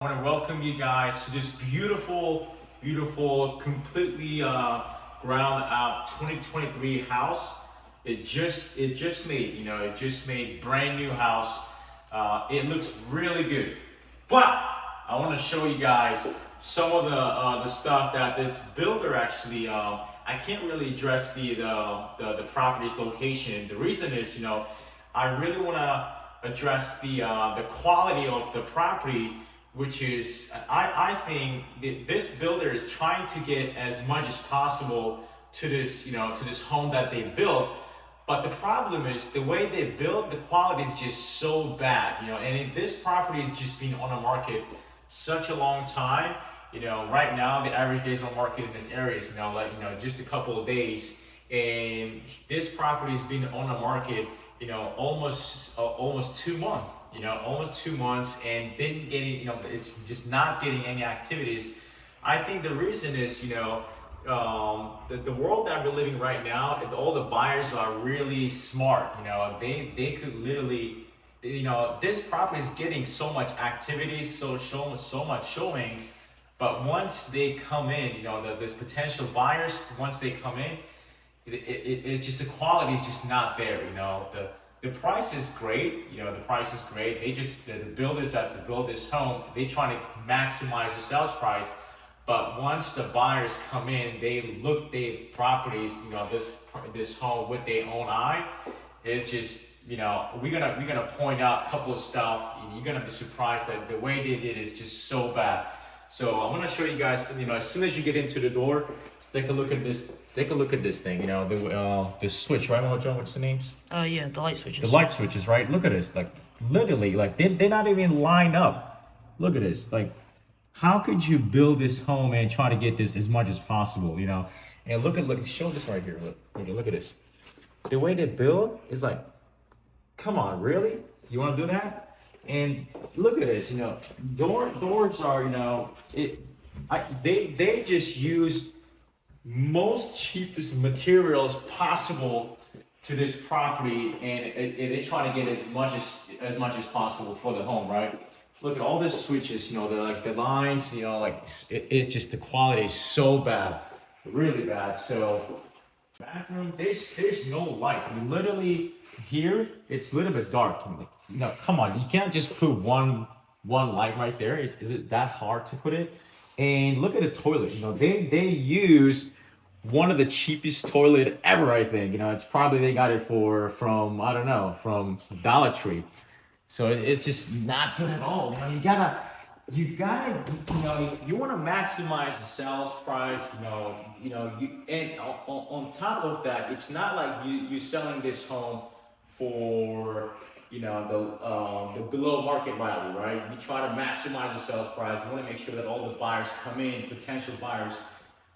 I want to welcome you guys to this beautiful, completely ground out 2023 house. It just made brand new house. It looks really good, but I want to show you guys some of the stuff that this builder actually. I can't really address the property's location. The reason is, I really want to address the quality of the property, which is I think this builder is trying to get as much as possible to this home that they built. But the problem is the way they build, the quality is just so bad, and this property has just been on the market such a long time. Right now the average days on market in this area is just a couple of days, and this property has been on the market almost 2 months. Almost 2 months, and didn't get it. It's just not getting any activities. I think the reason is, the world that we're living right now, all the buyers are really smart. They could literally, this property is getting so much activities, so much showings, but once they come in, this potential buyers, once they come in, it's just the quality is just not there. The price is great, the price is great. The builders that build this home, they try to maximize the sales price. But once the buyers come in, they look their properties, this home with their own eye. It's just, we're gonna point out a couple of stuff, and you're gonna be surprised that the way they did is just so bad. So I'm gonna show you guys, as soon as you get into the door, let's take a look at this. Take a look at this thing, the switch, right, John? What's the names? Yeah, the light switches. The light switches, right? Look at this, like literally, like they're not even lined up. Look at this, like how could you build this home and try to get this as much as possible, And look, show this right here. Look at this. The way they build is like, come on, really? You want to do that? And look at this, doors are, they just use most cheapest materials possible to this property, and they try to get as much as possible for the home, right? Look at all these switches, the lines, it just, the quality is so bad, really bad. So bathroom, there's no light. Literally here, it's a little bit dark. Come on, you can't just put one light right there. Is it that hard to put it? And look at the toilet. They use one of the cheapest toilet ever. I think it's probably they got it from I don't know, from Dollar Tree. So it's just not good at all. You gotta if you want to maximize the sales price, and on top of that, it's not like you selling this home for the below market value, right? You try to maximize the sales price. You want to make sure that all the buyers come in, potential buyers,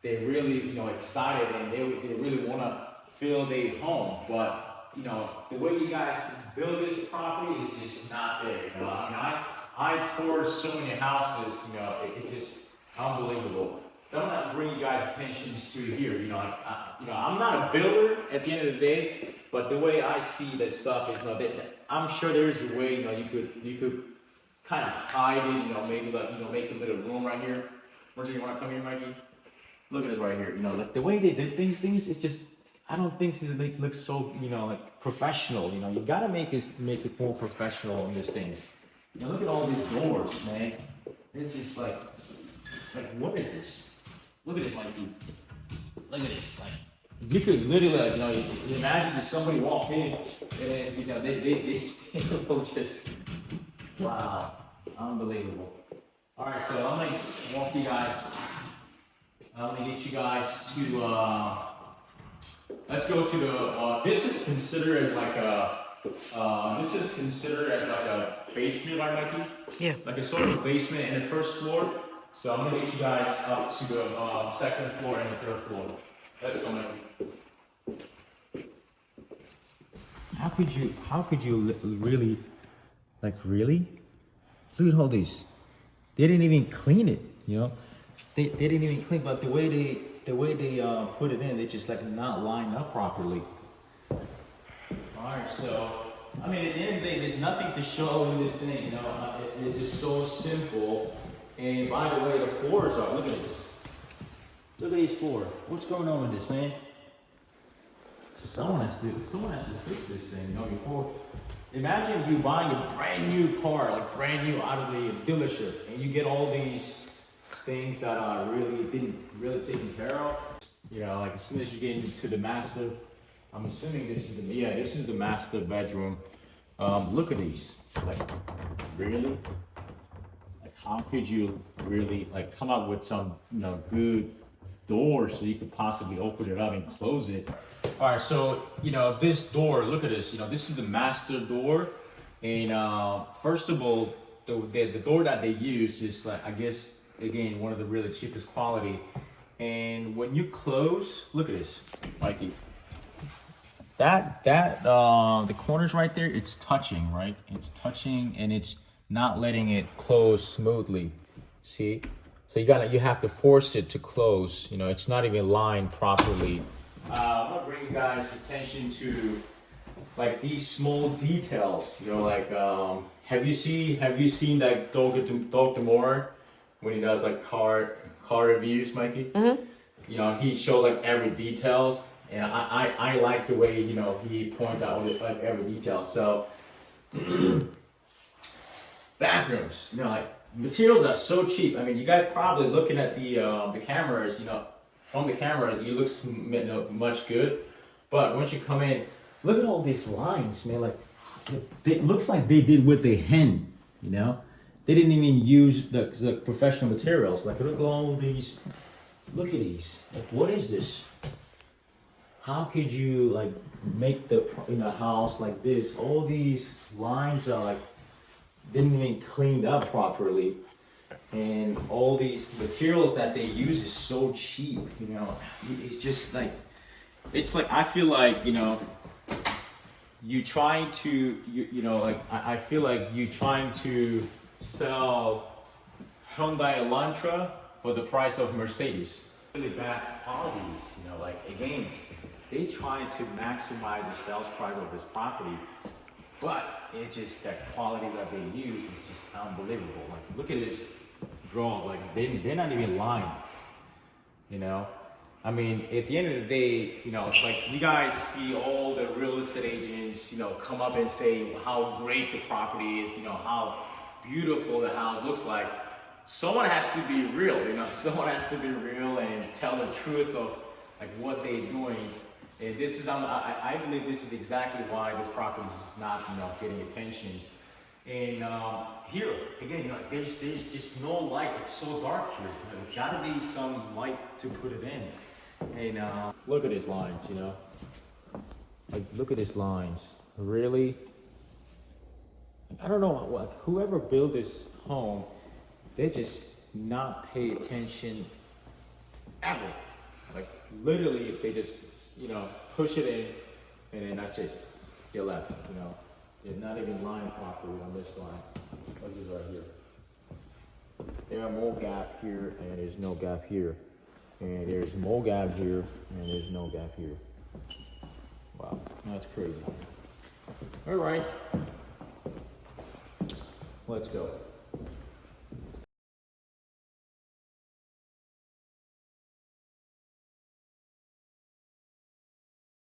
they're really excited, and they really want to feel their home. But the way you guys build this property is just not there. I toured so many houses. It just unbelievable. So I'm gonna bring you guys attention to here. I'm not a builder at the end of the day, but the way I see that stuff is I'm sure there is a way. You could kind of hide it. Maybe make a little room right here. Roger, you want to come here, Mikey? Look at this right here. Like the way they did these things, it's just, I don't think it looks so like professional. You gotta make it more professional on these things. Look at all these doors, man. It's just like what is this? Look at this, Mikey. Look at this. Like you could literally, imagine if somebody walked in and they will just, wow, unbelievable. All right, so I'm gonna walk you guys. I'm gonna get you guys to let's go to the. This is considered as like a. Basement, right, Mikey? Yeah. Like a sort of a basement and the first floor. So I'm gonna get you guys up to the second floor and the third floor. Let's go, Mikey. How could you really, really? Look at all these. They didn't even clean it, They didn't even clean, but the way they put it in, they just not lined up properly. All right, so at the end of the day, there's nothing to show in this thing. It's just so simple. And by the way, the floors are, look at this. Look at these floors. What's going on with this, man? Someone has to fix this thing, you know, before. Imagine you buying a brand new car, like brand new out of the dealership, and you get all these things that are really taken care of. You know, like as soon as you get into the master, I'm assuming this is the master bedroom. Look at these. Like, really? Like, how could you really like come up with some, you know, good doors so you could possibly open it up and close it? All right, so you know this door. Look at this. You know, this is the master door, and first of all, the door that they use is like, I guess, again, one of the really cheapest quality. And when you close, look at this, Mikey. The corners right there, it's touching, right? It's touching, and it's not letting it close smoothly. See? So you have to force it to close. You know, it's not even lined properly. I want to bring you guys attention to like these small details. You know, like have you seen like Dr. Moore when he does like car reviews, Mikey? Mm-hmm. You know, he showed like every details, and I like the way, you know, he points out like every detail. So bathrooms, you know, like materials are so cheap. I mean, you guys probably looking at the cameras, you know. From the camera, it looks much good, but once you come in, look at all these lines, man. Like, it looks like they did with a hand, you know. They didn't even use the professional materials. Like, look at all these. Look at these. Like, what is this? How could you like make the house like this? All these lines are like didn't even cleaned up properly. And all these materials that they use is so cheap, you know. It's just like, it's like, I feel like, you know, you trying to, you know, like, I feel like you trying to sell Hyundai Elantra for the price of Mercedes. Really bad qualities, you know, like, again, they try to maximize the sales price of this property, but it's just that quality that they use is just unbelievable. Like, look at this. Drawers, like they're not even lined, you know. I mean, at the end of the day, you know, it's like you guys see all the real estate agents, you know, come up and say how great the property is, you know, how beautiful the house looks like. Someone has to be real, you know. Someone has to be real and tell the truth of like what they're doing. And this is, I believe this is exactly why this property is just not, you know, getting attention. And here, again, you know, there's just no light. It's so dark here. You know, there's gotta be some light to put it in. And look at these lines, you know. Like, look at these lines. Really? I don't know, like, whoever built this home, they just not pay attention ever. Like, literally, they just, you know, push it in, and then that's it. They're left, you know. They're not even lined properly on this line. Look at right here. There are more gap here, and there's no gap here. And there's more gap here, and there's no gap here. Wow, that's crazy. All right. Let's go.